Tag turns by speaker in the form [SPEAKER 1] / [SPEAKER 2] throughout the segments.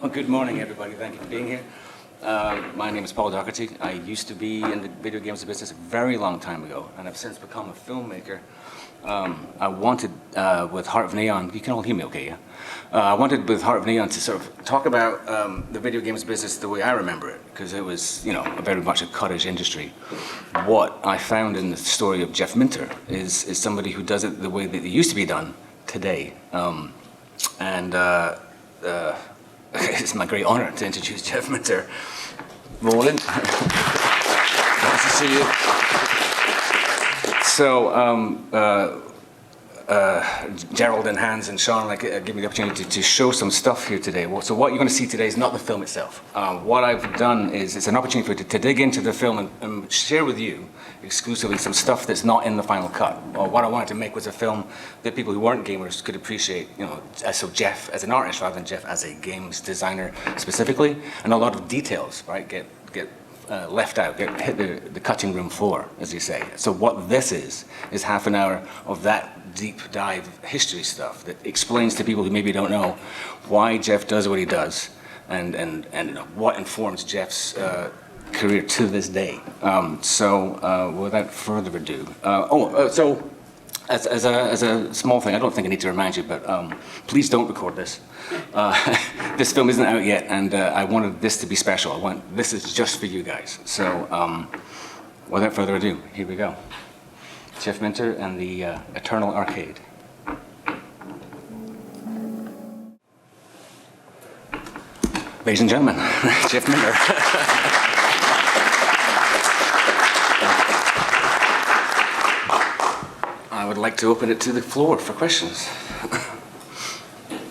[SPEAKER 1] Well, good morning, everybody. Thank you for being here. My name is Paul Docherty. I used to be in the video games business a very long time ago, and I've since become a filmmaker. I wanted, with Heart of Neon, you can all hear me okay, yeah? I wanted, with Heart of Neon, to sort of talk about the video games business the way I remember it, because it was, you know, very much a cottage industry. What I found in the story of Jeff Minter is somebody who does it the way that it used to be done today. It's my great honor to introduce Jeff Minter. Roland. Nice to see you. So, Gerald and Hans and Sean give me the opportunity to show some stuff here today. So what you're going to see today is not the film itself. What I've done is it's an opportunity for you to dig into the film and share with you exclusively some stuff that's not in the final cut. What I wanted to make was a film that people who weren't gamers could appreciate, you know, so Jeff as an artist rather than Jeff as a games designer specifically, and a lot of details, right, get left out, hit the cutting room floor, as you say. So what this is half an hour of that deep dive history stuff that explains to people who maybe don't know why Jeff does what he does and what informs Jeff's career to this day. Without further ado, so as a small thing, I don't think I need to remind you, but please don't record this. This film isn't out yet, and I wanted this to be special. This is just for you guys. So without further ado, here we go. Jeff Minter and the Eternal Arcade. Ladies and gentlemen, Jeff Minter. I would like to open it to the floor for questions.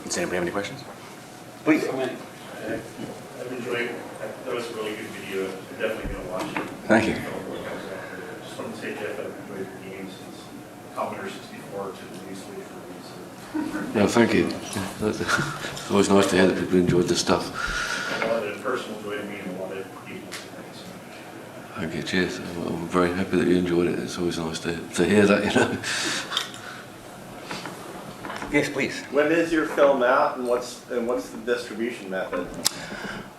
[SPEAKER 1] Does anybody have any questions? Please.
[SPEAKER 2] I've enjoyed it. That was a really good video. I'm definitely going to watch it.
[SPEAKER 1] Thank you.
[SPEAKER 2] I just want to say, Jeff, I've enjoyed the games since Commodore 64 to the release for me.
[SPEAKER 3] Yeah, thank you. It's always nice to hear that people enjoyed the stuff.
[SPEAKER 2] A lot of personal joy to me and a lot of people tonight. So.
[SPEAKER 3] Thank you, cheers. I'm very happy that you enjoyed it. It's always nice to hear that, you know.
[SPEAKER 1] Yes, please.
[SPEAKER 4] When is your film out, and what's the distribution method?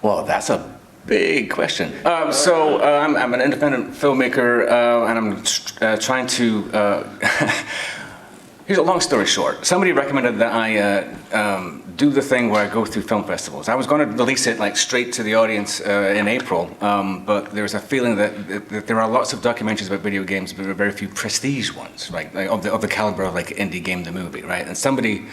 [SPEAKER 1] Well, that's a big question. I'm an independent filmmaker, and I'm trying to. Here's a long story short. Somebody recommended that I do the thing where I go through film festivals. I was going to release it like straight to the audience in April, but there's a feeling that there are lots of documentaries about video games, but there are very few prestige ones, right? Like of the caliber of like Indie Game the Movie, right? And somebody,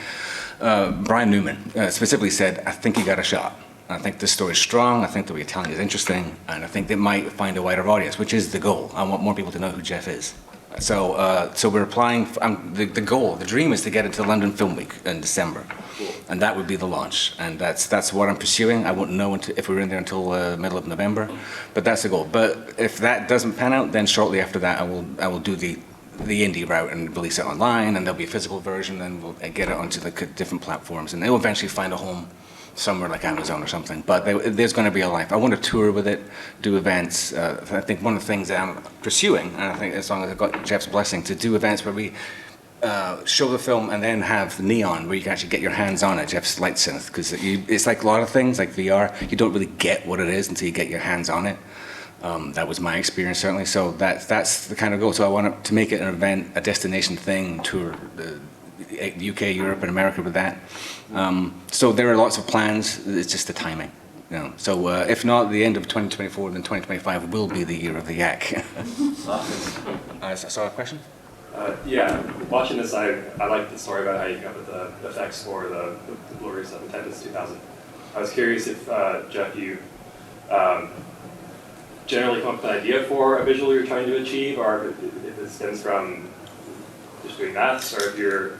[SPEAKER 1] Brian Newman, specifically said, "I think you got a shot. I think this story is strong. I think the way you're telling it is interesting, and I think they might find a wider audience, which is the goal. I want more people to know who Jeff is." So we're applying. The goal, the dream, is to get into London Film Week in December, and that would be the launch. And that's what I'm pursuing. I won't know if we're in there until middle of November, but that's the goal. But if that doesn't pan out, then shortly after that, I will do the indie route and release it online, and there'll be a physical version, and we'll get it onto the different platforms, and they'll eventually find a home somewhere like Amazon or something. But there's going to be a life. I want to tour with it, do events. I think one of the things that I'm pursuing, and I think as long as I've got Jeff's blessing, to do events where we show the film and then have neon, where you can actually get your hands on it, Jeff's light synth, because it's like a lot of things, like VR, you don't really get what it is until you get your hands on it. That was my experience, certainly. So that's the kind of goal. So I want to make it an event, a destination thing, tour the UK, Europe, and America with that. So there are lots of plans. It's just the timing. You know. So if not the end of 2024, then 2025 will be the year of the yak. I saw a question?
[SPEAKER 5] Yeah, watching this, I like the story about how you got with the effects for the glories of Attendance 2000. I was curious if, Jeff, you generally come up with an idea for a visual you're trying to achieve, or if it stems from just doing maths, or if you're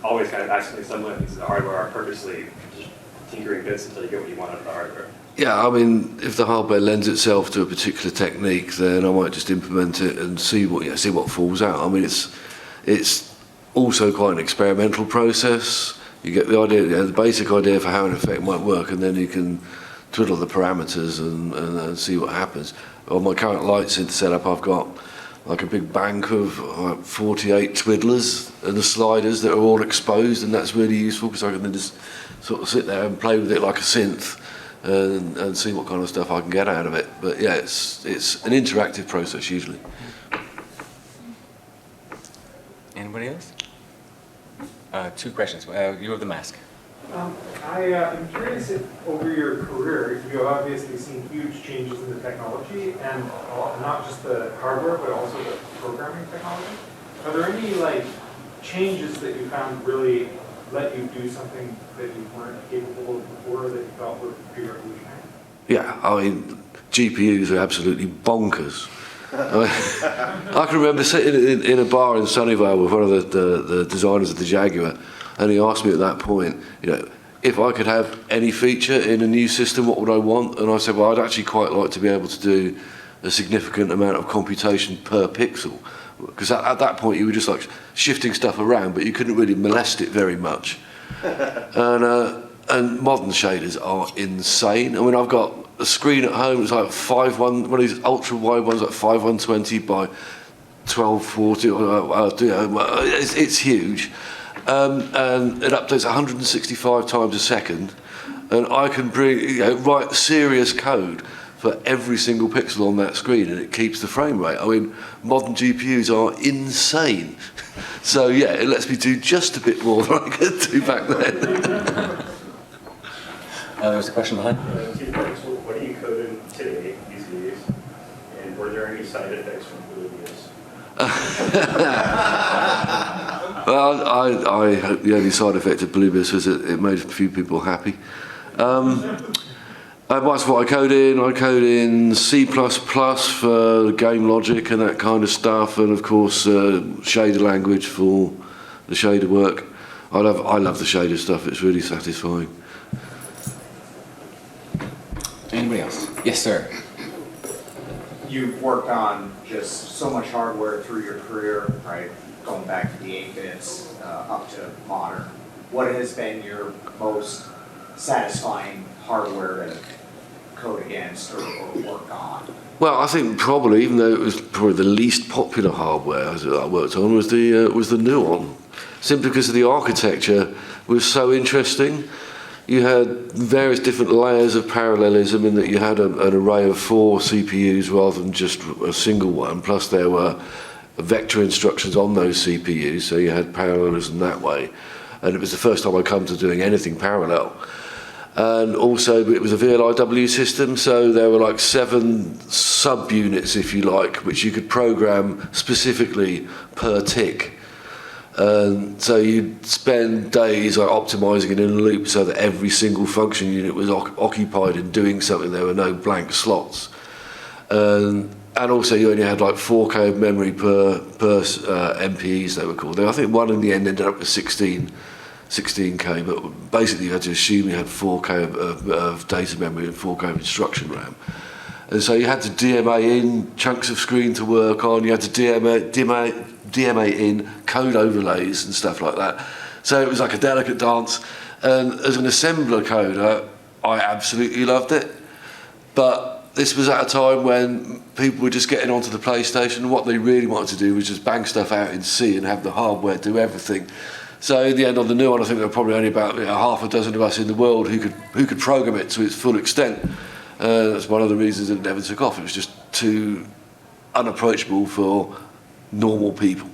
[SPEAKER 5] always kind of accidentally stumbling pieces of hardware or purposely just tinkering bits until you get what you want out of the hardware.
[SPEAKER 3] Yeah, I mean, if the hardware lends itself to a particular technique, then I might just implement it and see what falls out. I mean, it's also quite an experimental process. You get the idea, the basic idea for how an effect might work, and then you can twiddle the parameters and see what happens. On my current light synth setup, I've got like a big bank of 48 twiddlers and the sliders that are all exposed, and that's really useful because I can then just sort of sit there and play with it like a synth and see what kind of stuff I can get out of it. But yeah, it's an interactive process usually.
[SPEAKER 1] Anybody else? Two questions. You have the mask.
[SPEAKER 6] I'm curious if over your career, you have obviously seen huge changes in the technology and not just the hardware, but also the programming technology. Are there any changes that you found really let you do something that you weren't capable of before that you thought were pretty revolutionary?
[SPEAKER 3] Yeah, I mean, GPUs are absolutely bonkers. I can remember sitting in a bar in Sunnyvale with one of the designers of the Jaguar, and he asked me at that point, if I could have any feature in a new system, what would I want? And I said, well, I'd actually quite like to be able to do a significant amount of computation per pixel. Because at that point, you were just shifting stuff around, but you couldn't really molest it very much. And modern shaders are insane. I mean, I've got a screen at home, it's one of these ultra wide ones, 5120 by 1240. It's huge. And it updates 165 times a second, and I can write serious code for every single pixel on that screen, and it keeps the frame rate. I mean, modern GPUs are insane. So yeah, it lets me do just a bit more than I could do back then.
[SPEAKER 1] There was a question behind.
[SPEAKER 2] What are you coding today, these days? And were there any side effects from Bluebees?
[SPEAKER 3] Well, I hope the only side effect of Bluebees was it made a few people happy. That's what I code in. I code in C++ for game logic and that kind of stuff, and of course shader language for the shader work. I love the shader stuff. It's really satisfying.
[SPEAKER 1] Anybody else? Yes, sir.
[SPEAKER 7] You've worked on just so much hardware through your career, right? Going back to the 8 bits up to modern. What has been your most satisfying hardware to code against or work on?
[SPEAKER 3] Well, I think probably, even though it was probably the least popular hardware that I worked on, was the Nuon, simply because of the architecture was so interesting. You had various different layers of parallelism in that you had an array of 4 CPUs rather than just a single one, plus there were vector instructions on those CPUs, so you had parallelism that way. And it was the first time I come to doing anything parallel. And also it was a VLIW system, so there were 7 subunits, if you like, which you could program specifically per tick. And so you'd spend days optimizing it in a loop so that every single function unit was occupied in doing something. There were no blank slots. And also you only had 4K of memory per MPEs, they were called. I think one in the end ended up with 16K, but basically you had to assume you had 4K of data memory and 4K of instruction RAM. And so you had to DMA in chunks of screen to work on, you had to DMA in code overlays and stuff like that. So it was like a delicate dance. And as an assembler coder, I absolutely loved it. But this was at a time when people were just getting onto the PlayStation. What they really wanted to do was just bang stuff out in C and have the hardware do everything. So in the end, on the Nuon, I think there were probably only about half a dozen of us in the world who could program it to its full extent. That's one of the reasons it never took off. It was just too unapproachable for normal people.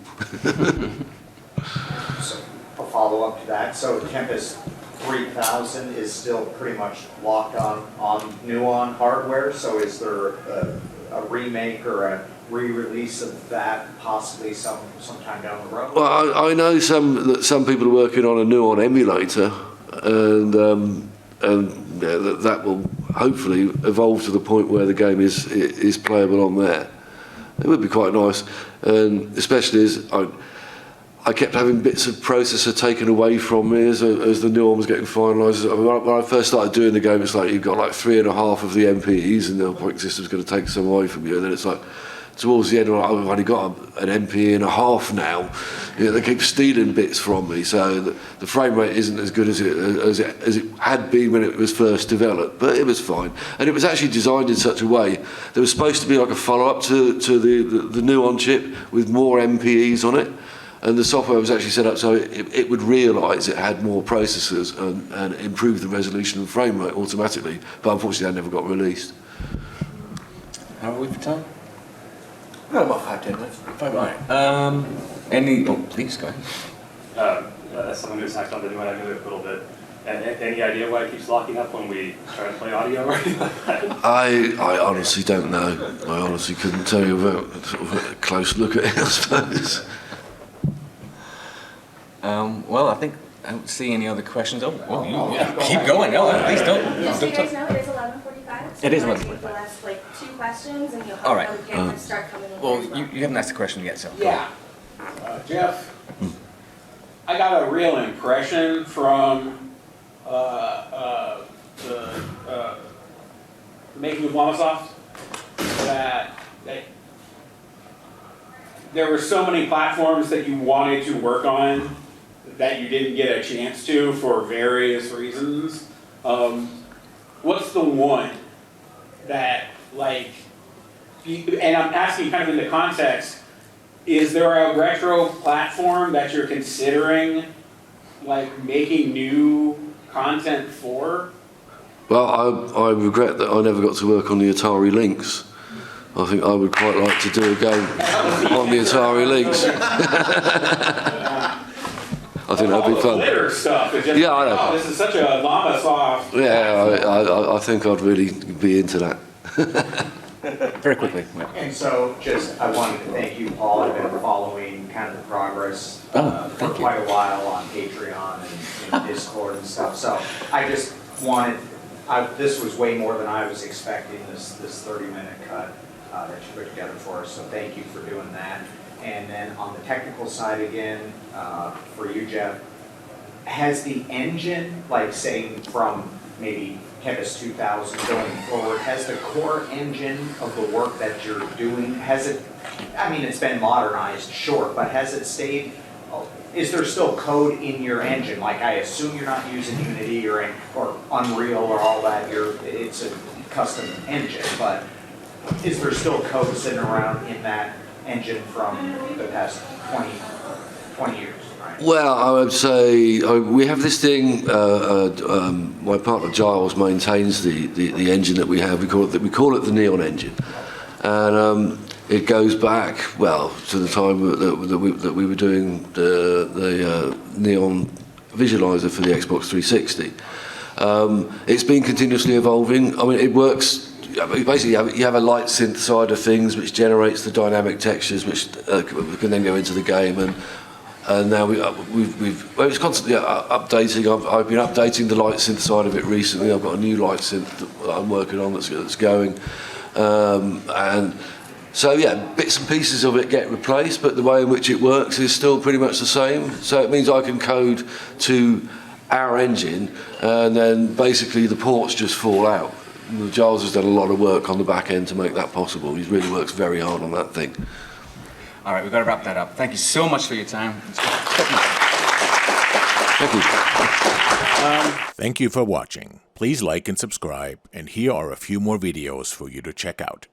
[SPEAKER 7] So a follow-up to that. So Tempest 3000 is still pretty much locked on Nuon hardware. So is there a remake or a re-release of that possibly sometime down the road?
[SPEAKER 3] Well, I know some people are working on a Nuon emulator, and that will hopefully evolve to the point where the game is playable on there. It would be quite nice, and especially as I kept having bits of processor taken away from me as the Nuon was getting finalised. When I first started doing the game, it's you've got 3.5 of the MPEs, and the operating system's going to take some away from you, and then it's towards the end, I've only got an MP and a half now. They keep stealing bits from me, so the frame rate isn't as good as it had been when it was first developed, but it was fine. And it was actually designed in such a way, there was supposed to be like a follow-up to the Neon chip with more MPEs on it, and the software was actually set up so it would realise it had more processors and improve the resolution and frame rate automatically, but unfortunately that never got released.
[SPEAKER 1] How are we for time?
[SPEAKER 4] About 5-10 minutes.
[SPEAKER 1] Please go ahead.
[SPEAKER 5] As someone who's hacked on the new one, I knew it a little bit. Any idea why it keeps locking up when we try to play audio or anything like that?
[SPEAKER 3] I honestly don't know. I honestly couldn't tell you without sort of a close look at it, I suppose.
[SPEAKER 1] Well, I think I don't see any other questions. Keep going. No, please don't.
[SPEAKER 8] Just so you guys know, it is 11:45. So
[SPEAKER 1] It is
[SPEAKER 8] we're gonna take
[SPEAKER 1] 11:45.
[SPEAKER 8] the last 2 questions, and you'll
[SPEAKER 1] All
[SPEAKER 8] have
[SPEAKER 1] right.
[SPEAKER 8] some cameras start coming in.
[SPEAKER 1] Well,
[SPEAKER 8] here as
[SPEAKER 1] you haven't asked a question yet, so.
[SPEAKER 9] Yeah. Jeff, I got a real impression from the making of Llamasoft that there were so many platforms that you wanted to work on that you didn't get a chance to for various reasons. What's the one that, like, and I'm asking kind of in the context, is there a retro platform that you're considering, like, making new content for?
[SPEAKER 3] Well, I regret that I never got to work on the Atari Lynx. I think I would quite like to do a game on the Atari Lynx. I think that'd be fun.
[SPEAKER 9] Glitter stuff. It's just,
[SPEAKER 3] Yeah, I know.
[SPEAKER 9] Oh, this is such a Llamasoft.
[SPEAKER 3] Yeah, I think I'd really be into that.
[SPEAKER 1] Very quickly.
[SPEAKER 7] And so just, I wanted to thank you, Paul. I've been following kind of the progress for
[SPEAKER 1] thank you.
[SPEAKER 7] quite a while on Patreon and Discord and stuff. So I just wanted, this was way more than I was expecting, this 30-minute cut that you put together for us. So thank you for doing that. And then on the technical side again, for you, Jeff, has the engine, like saying from maybe Tempest 2000 going forward, has the core engine of the work that you're doing, has it, I mean, it's been modernized, sure, but has it stayed, is there still code in your engine? Like, I assume you're not using Unity or Unreal or all that, it's a custom engine, but is there still code sitting around in that engine from the past 20 years?
[SPEAKER 3] Well, I would say we have this thing. My partner Giles maintains the engine that we have. We call it the Neon engine, and it goes back to the time that we were doing the Neon visualizer for the Xbox 360. It's been continuously evolving. I mean, it works. Basically, you have a light synth side of things which generates the dynamic textures, which can then go into the game, and now it's constantly updating. I've been updating the light synth side of it recently. I've got a new light synth that I'm working on that's going, and so yeah, bits and pieces of it get replaced, but the way in which it works is still pretty much the same. So it means I can code to our engine, and then basically the ports just fall out. Giles has done a lot of work on the back end to make that possible. He really works very hard on that thing.
[SPEAKER 1] All right, we've got to wrap that up. Thank you so much for your time.
[SPEAKER 3] Thank you.
[SPEAKER 10] Thank you for watching. Please like and subscribe, and here are a few more videos for you to check out.